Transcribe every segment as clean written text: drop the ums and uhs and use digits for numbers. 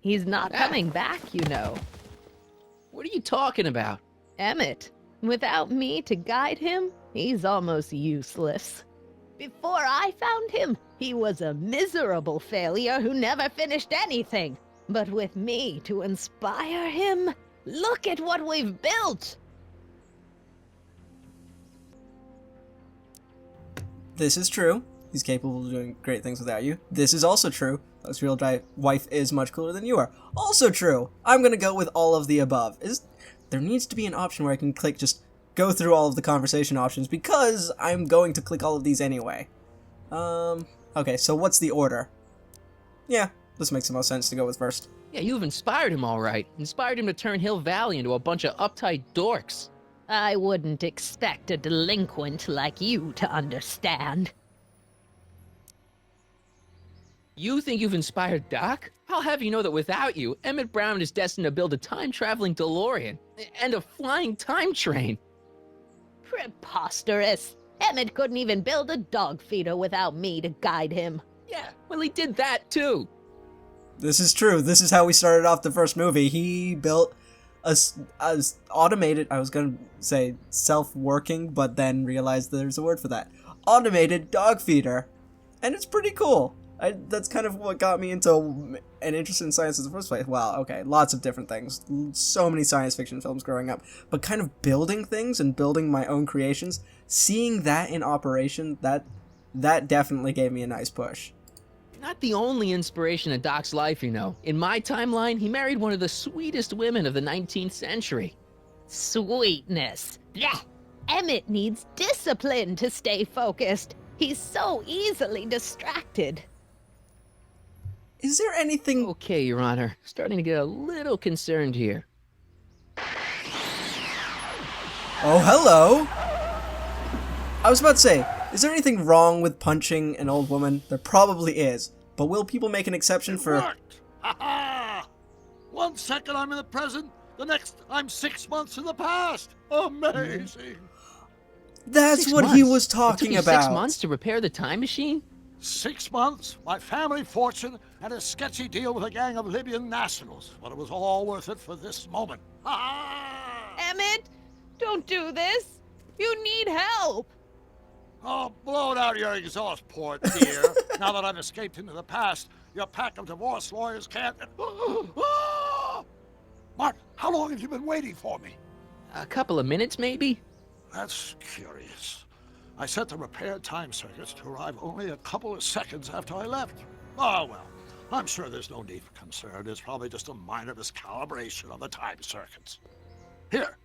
He's not coming back, you know. What are you talking about? Emmett. Without me to guide him, he's almost useless. Before I found him, he was a miserable failure who never finished anything. But with me to inspire him, look at what we've built! This is true. He's capable of doing great things without you. This is also true. His real wife is much cooler than you are. Also true. I'm gonna go with all of the above. There needs to be an option where I can click just go through all of the conversation options because I'm going to click all of these anyway. Okay, so what's the order? Yeah, this makes the most sense to go with first. Yeah, you've inspired him all right. Inspired him to turn Hill Valley into a bunch of uptight dorks. I wouldn't expect a delinquent like you to understand. You think you've inspired Doc? I'll have you know that without you, Emmett Brown is destined to build a time-traveling DeLorean and a flying time train. Preposterous. Emmett couldn't even build a dog feeder without me to guide him. Yeah, well, he did that too. This is true. This is how we started off the first movie. He built a automated, I was going to say self-working, but then realized there's a word for that. Automated dog feeder. And it's pretty cool. That's kind of what got me into an interest in science in the first place. Wow, okay, lots of different things. So many science fiction films growing up. But kind of building things and building my own creations, seeing that in operation, that definitely gave me a nice push. Not the only inspiration in Doc's life, you know. In my timeline, he married one of the sweetest women of the 19th century. Sweetness. Blah. Emmett needs discipline to stay focused. He's so easily distracted. Is there anything... Okay, Your Honor. Starting to get a little concerned here. Oh, hello! I was about to say, is there anything wrong with punching an old woman? There probably is. But will people make an exception for... It worked! Ha ha! 1 second I'm in the present, the next I'm 6 months in the past. Amazing! That's 6 what months? he was It took talking you about. 6 months to repair the time machine? 6 months, my family fortune, and a sketchy deal with a gang of Libyan nationals. But it was all worth it for this moment. Ha ha! Emmett, don't do this. You need help. Oh, blow it out of your exhaust port, dear. Now that I've escaped into the past, your pack of divorce lawyers can't... Mark, how long have you been waiting for me? A couple of minutes, maybe? That's curious. I set the repair time circuits to arrive only a couple of seconds after I left. Oh, well, I'm sure there's no need for concern. It's probably just a minor miscalibration of the time circuits. Here,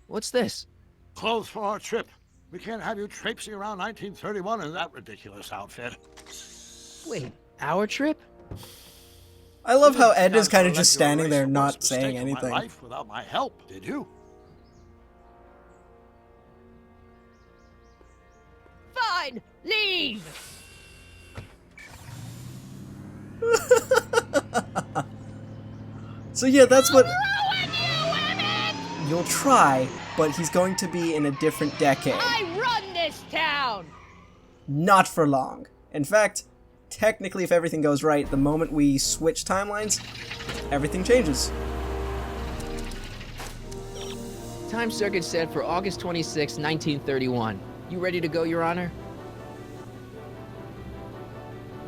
What's this? clothes for our trip. We can't have you traipsing around 1931 in that ridiculous outfit. Wait, our trip? I love how Ed is You kind of let just your standing erase there the not worst saying mistake of anything. my life without my help, did you? Fine, leave. So yeah, that's what... Ruin you, Emmett! You'll try, but he's going to be in a different decade. I run this town. Not for long. In fact, technically if everything goes right, the moment we switch timelines, everything changes. Time circuit set for August 26, 1931. You ready to go, Your Honor?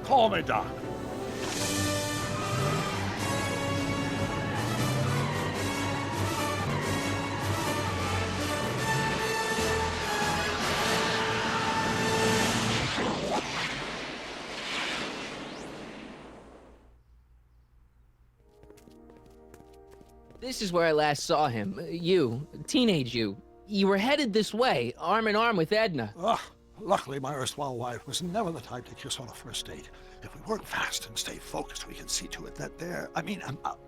Call me Doc. This is where I last saw him. You, teenage you. You were headed this way, arm in arm with Edna. Ugh. Luckily, my erstwhile wife was never the type to kiss on a first date. If we work fast and stay focused, we can see to it that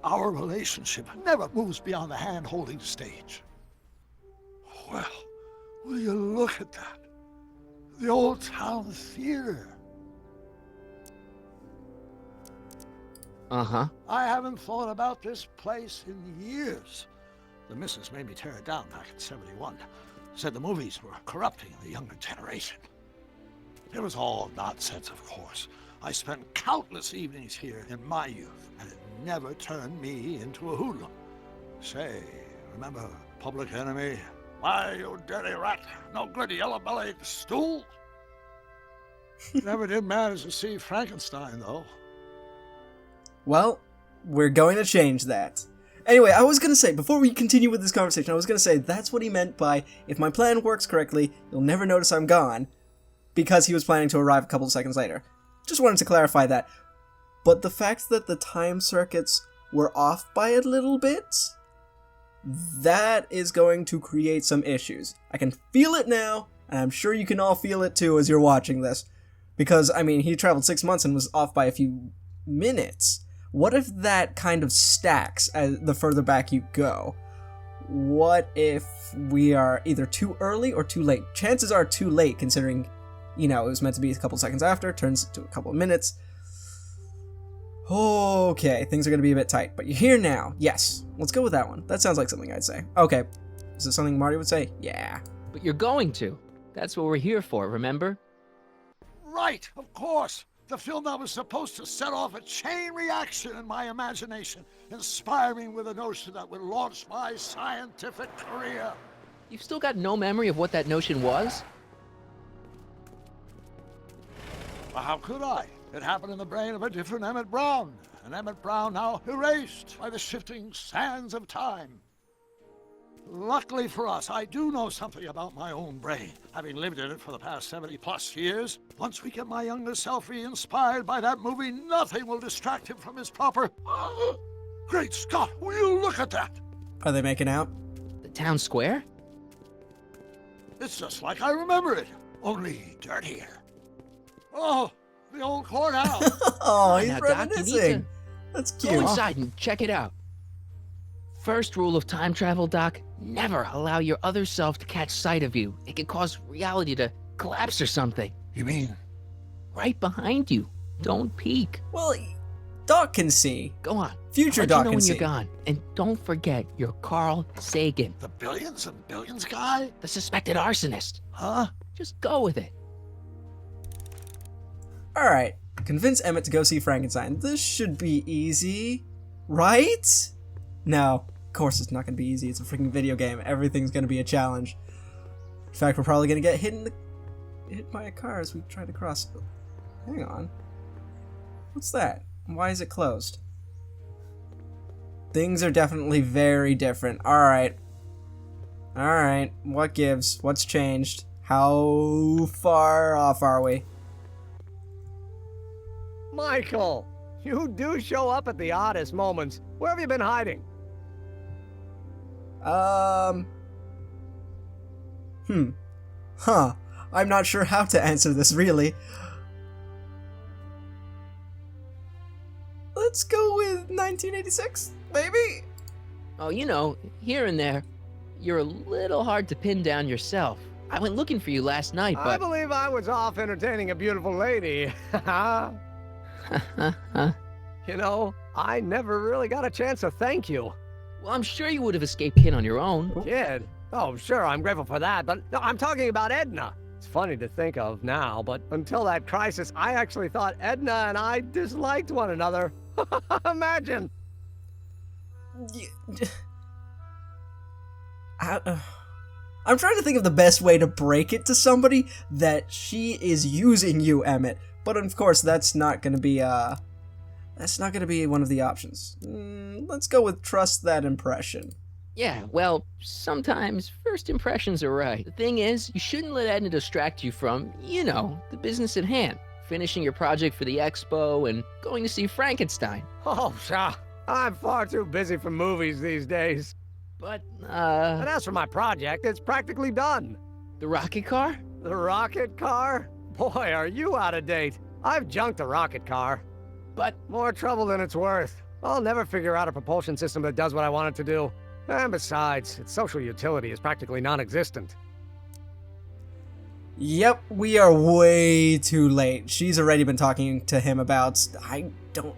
our relationship never moves beyond the hand-holding stage. Well, will you look at that? The old town theater. Uh-huh. I haven't thought about this place in years. The missus made me tear it down back in '71. Said the movies were corrupting the younger generation. It was all nonsense, of course. I spent countless evenings here in my youth, and it never turn me into a hoodlum. Say, remember Public Enemy? Why, you dirty rat, no good yellow-bellied stool. Never did manage to see Frankenstein, though. Well, we're going to change that. Anyway, I was going to say, before we continue with this conversation, I was going to say that's what he meant by, if my plan works correctly, you'll never notice I'm gone, because he was planning to arrive a couple of seconds later. Just wanted to clarify that. But the fact that the time circuits were off by a little bit, that is going to create some issues. I can feel it now, and I'm sure you can all feel it too as you're watching this. Because, I mean, he traveled 6 months and was off by a few minutes. What if that kind of stacks as the further back you go? What if we are either too early or too late? Chances are too late, considering, you know, it was meant to be a couple seconds after, turns to a couple of minutes. Okay, things are going to be a bit tight, but you're here now. Yes, let's go with that one. That sounds like something I'd say. Okay, is this something Marty would say? Yeah. But you're going to. That's what we're here for, remember? Right, of course. The film that was supposed to set off a chain reaction in my imagination, inspiring with a notion that would launch my scientific career. You've still got no memory of what that notion was? Well, how could I? It happened in the brain of a different Emmett Brown, an Emmett Brown now erased by the shifting sands of time. Luckily for us, I do know something about my own brain, having lived in it for the past 70+ years. Once we get my younger self re-inspired by that movie, nothing will distract him from his proper... Great Scott, will you look at that? Are they making out? The town square? It's just like I remember it, only dirtier. Oh, the old courthouse. Oh, he's Now, Doc, you need reminiscing. That's Go cute. inside and check it out. First rule of time travel, Doc, never allow your other self to catch sight of you. It can cause reality to collapse or something. You mean? Right behind you. Don't peek. Well, Doc can see. Go on. Future I'll let Doc you know can when see. you're gone. And don't forget, you're Carl Sagan, The billions and billions guy? the suspected arsonist. Huh? Just go with it. Alright, convince Emmett to go see Frankenstein. This should be easy, right? No, of course it's not going to be easy. It's a freaking video game. Everything's going to be a challenge. In fact, we're probably going to get hit by a car as we try to cross. Hang on. What's that? Why is it closed? Things are definitely very different. Alright. Alright, what gives? What's changed? How far off are we? Michael, you do show up at the oddest moments. Where have you been hiding? Huh. I'm not sure how to answer this, really. Let's go with 1986, maybe? Oh, you know, here and there, you're a little hard to pin down yourself. I went looking for you last night, I but... believe I was off entertaining a beautiful lady. You know, I never really got a chance to thank you. Well, I'm sure you would have escaped Kid on your own. Kid? Oh, sure, I'm grateful for that, but no, I'm talking about Edna. It's funny to think of now, but until that crisis, I actually thought Edna and I disliked one another. Imagine. I'm trying to think of the best way to break it to somebody that she is using you, Emmett. But of course, that's not going to be one of the options. Let's go with trust that impression. Yeah, well, sometimes first impressions are right. The thing is, you shouldn't let Edna distract you from, you know, the business at hand. Finishing your project for the expo and going to see Frankenstein. Oh, pshaw. I'm far too busy for movies these days. But, And as for my project, it's practically done. the rocket car? The rocket car? Boy, are you out of date. I've junked the rocket car. But, More trouble than it's worth. I'll never figure out a propulsion system that does what I want it to do. And besides, its social utility is practically non-existent. Yep, we are way too late. She's already been talking to him about... I don't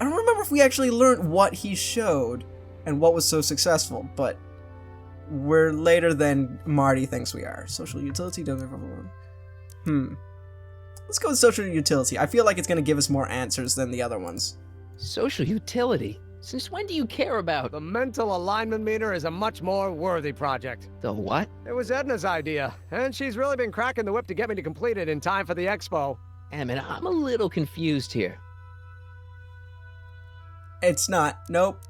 remember if we actually learned what he showed and what was so successful, but we're later than Marty thinks we are. Social utility, Let's go with social utility. I feel like it's going to give us more answers than the other ones. Social utility? Since when do you care about The mental alignment meter is a much more worthy project. the what? It was Edna's idea, and she's really been cracking the whip to get me to complete it in time for the expo. Emmett, I'm a little confused here. It's not. Nope.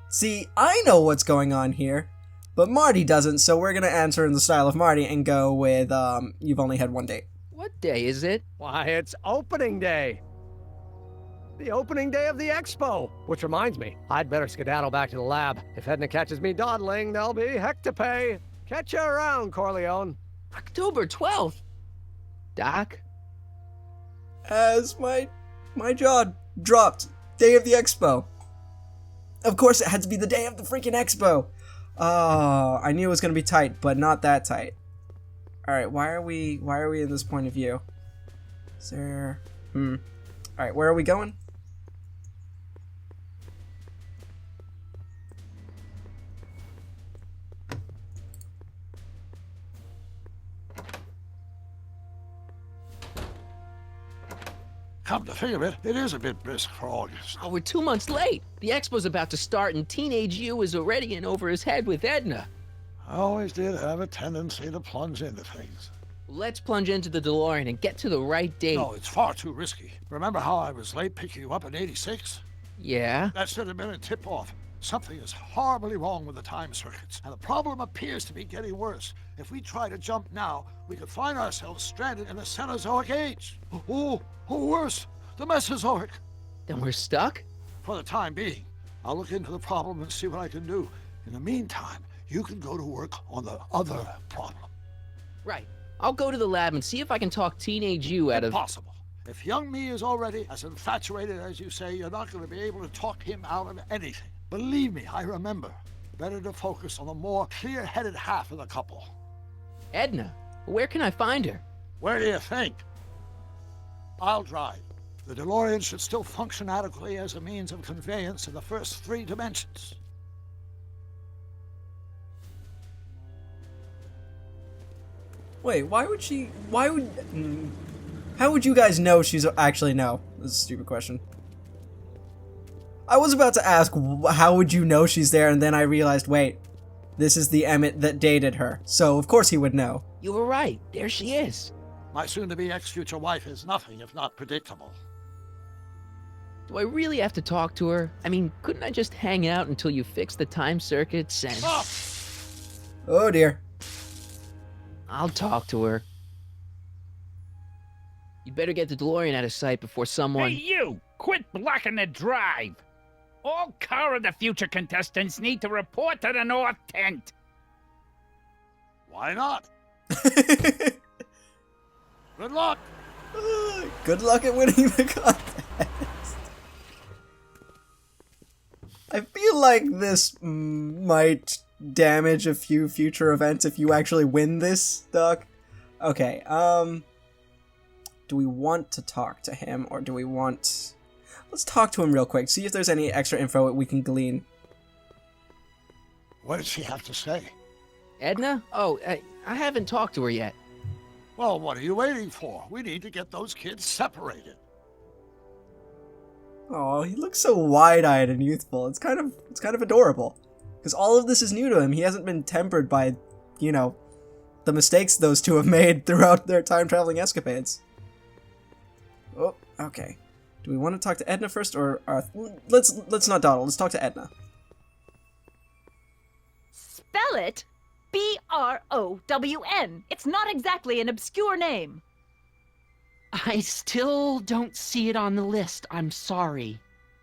See, I know what's going on here, but Marty doesn't, so we're gonna answer in the style of Marty and go with, you've only had one date. What day is it? Why, it's opening day. The opening day of the expo. Which reminds me, I'd better skedaddle back to the lab. If Edna catches me dawdling, there'll be heck to pay. Catch you around, Corleone. October 12th? Doc? As my jaw dropped. Day of the expo. Of course it had to be the day of the freaking expo. Oh, I knew it was gonna be tight, but not that tight. Alright, why are we in this point of view? Is there... Alright, where are we going? Come to think of it, it is a bit brisk for August. Oh, we're 2 months late. The expo's about to start and teenage you is already in over his head with Edna. I always did have a tendency to plunge into things. Let's plunge into the DeLorean and get to the right date. No, it's far too risky. Remember how I was late picking you up in '86? Yeah? That should have been a tip-off. Something is horribly wrong with the time circuits, and the problem appears to be getting worse. If we try to jump now, we could find ourselves stranded in the Cenozoic age. Or worse, the Mesozoic. Then we're stuck? For the time being, I'll look into the problem and see what I can do. In the meantime, you can go to work on the other problem. Right. I'll go to the lab and see if I can talk teenage you out of... Impossible. If young me is already as infatuated as you say, you're not going to be able to talk him out of anything. Believe me, I remember. Better to focus on the more clear-headed half of the couple. Edna? Where can I find her? Where do you think? I'll drive. The DeLorean should still function adequately as a means of conveyance in the first 3 dimensions. Wait, how would you guys know she's actually no? This is a stupid question. I was about to ask, how would you know she's there, and then I realized, wait, this is the Emmett that dated her, so of course he would know. You were right. There she is. My soon-to-be ex-future wife is nothing if not predictable. Do I really have to talk to her? I mean, couldn't I just hang out until you fix the time circuits and... Stop! Oh dear. I'll talk to her. You better get the DeLorean out of sight before someone... Hey, you! Quit blocking the drive! All car of the future contestants need to report to the North Tent. Why not? Good luck! Good luck at winning the contest. I feel like this might damage a few future events if you actually win this, Doc. Okay, do we want to talk to him, or do we want... Let's talk to him real quick, see if there's any extra info we can glean. What did she have to say? Edna? Oh, I haven't talked to her yet. Well, what are you waiting for? We need to get those kids separated. Oh, he looks so wide-eyed and youthful. It's kind of adorable. Because all of this is new to him. He hasn't been tempered by, you know, the mistakes those two have made throughout their time-traveling escapades. Oh, okay. Do we want to talk to Edna first, or let's not dawdle. Let's talk to Edna. Spell it Brown. It's not exactly an obscure name. I still don't see it on the list. I'm sorry.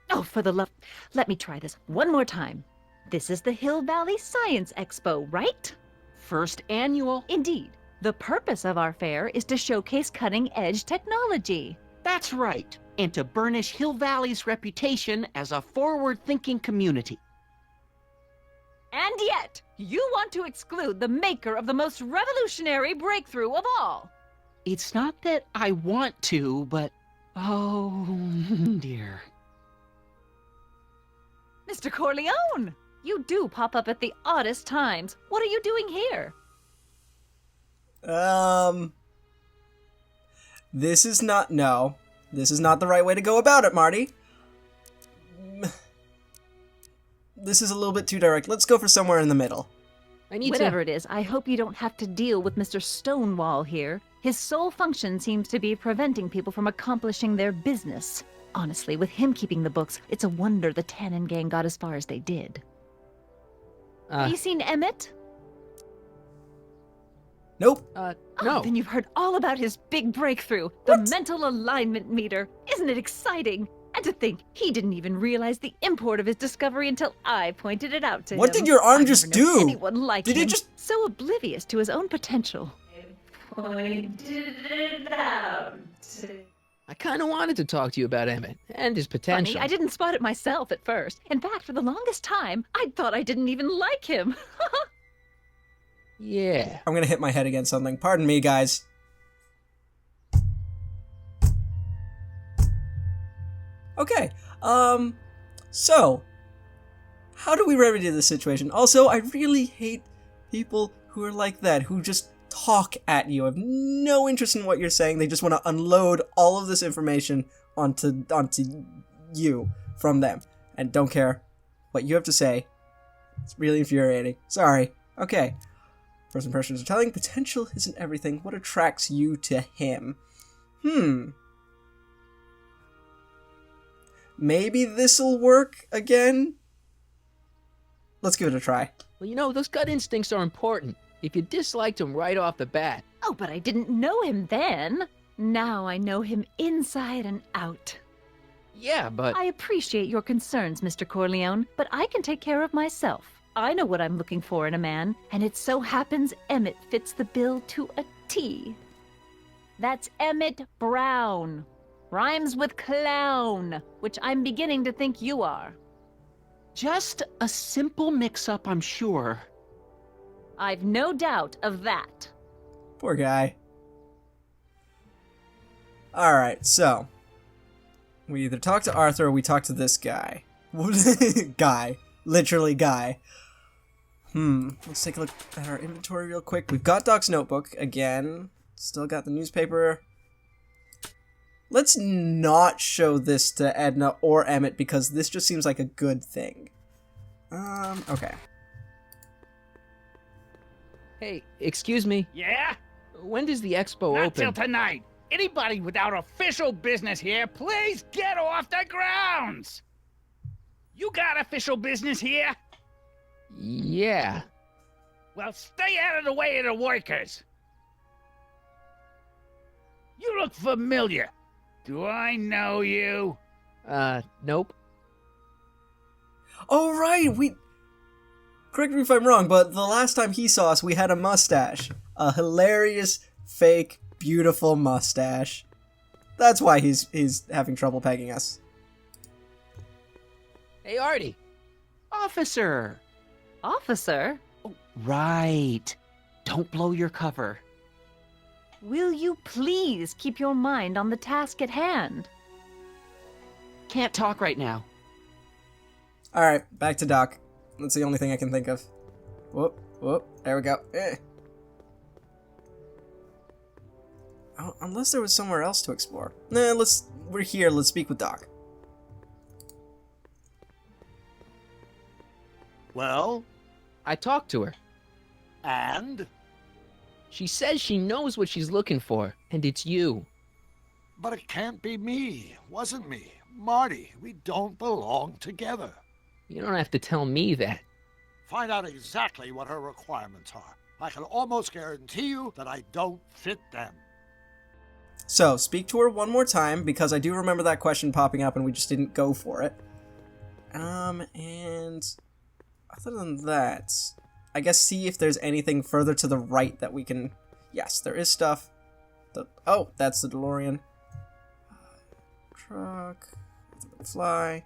Oh, for the love... Let me try this one more time. This is the Hill Valley Science Expo, right? First annual. Indeed. The purpose of our fair is to showcase cutting-edge technology. That's right. And to burnish Hill Valley's reputation as a forward-thinking community. And yet, you want to exclude the maker of the most revolutionary breakthrough of all. It's not that I want to, but... oh, dear. Mr. Corleone, you do pop up at the oddest times. What are you doing here? This is not the right way to go about it, Marty. this is a little bit too direct. Let's go for somewhere in the middle. I need Whatever to. it is, I hope you don't have to deal with Mr. Stonewall here. His sole function seems to be preventing people from accomplishing their business. Honestly, with him keeping the books, it's a wonder the Tannen gang got as far as they did. Have you seen Emmett? Nope. Oh, No. then you've heard all about his big breakthrough, the mental alignment meter. Isn't it exciting? And to think, he didn't even realize the import of his discovery until I pointed it out to him. What did your arm I just never known do? Anyone like Did him, it just... so oblivious to his own potential. I pointed it out. I kind of wanted to talk to you about Emmett and his potential. Funny, I didn't spot it myself at first. In fact, for the longest time, I thought I didn't even like him. Yeah. I'm gonna hit my head against something. Pardon me, guys. Okay, so, how do we remedy this situation? Also, I really hate people who are like that, who just talk at you, have no interest in what you're saying, they just want to unload all of this information onto you from them, and don't care what you have to say. It's really infuriating. Sorry. Okay. First impressions are telling. Potential isn't everything. What attracts you to him? Maybe this'll work again? Let's give it a try. Well, you know, those gut instincts are important. If you disliked him right off the bat. Oh, but I didn't know him then. Now I know him inside and out. Yeah, but... I appreciate your concerns, Mr. Corleone, but I can take care of myself. I know what I'm looking for in a man, and it so happens Emmett fits the bill to a T. That's Emmett Brown. Rhymes with clown, which I'm beginning to think you are. Just a simple mix-up, I'm sure. I've no doubt of that. Poor guy. Alright, so. We either talk to Arthur or we talk to this guy. Guy. Literally guy. Let's take a look at our inventory real quick. We've got Doc's notebook again. Still got the newspaper. Let's not show this to Edna or Emmett because this just seems like a good thing. Okay. Hey, excuse me. Yeah? When does the expo Not open? till tonight. Anybody without official business here, please get off the grounds! You got official business here? Yeah. Well, stay out of the way of the workers. You look familiar. Do I know you? Nope. Oh, right, correct me if I'm wrong, but the last time he saw us, we had a mustache. A hilarious, fake, beautiful mustache. That's why he's having trouble pegging us. Hey, Artie. Officer! Officer, Right. Don't blow your cover. will you please keep your mind on the task at hand? Can't talk right now. Alright, back to Doc. That's the only thing I can think of. Whoop, there we go. Oh, unless there was somewhere else to explore. Nah, we're here, let's speak with Doc. Well, I talked to her. and? She says she knows what she's looking for, and it's you. But it can't be me. Wasn't me. Marty, we don't belong together. You don't have to tell me that. Find out exactly what her requirements are. I can almost guarantee you that I don't fit them. So, speak to her one more time, because I do remember that question popping up and we just didn't go for it. And other than that, I guess see if there's anything further to the right that we can... Yes, there is stuff. Oh, that's the DeLorean. Truck. Fly.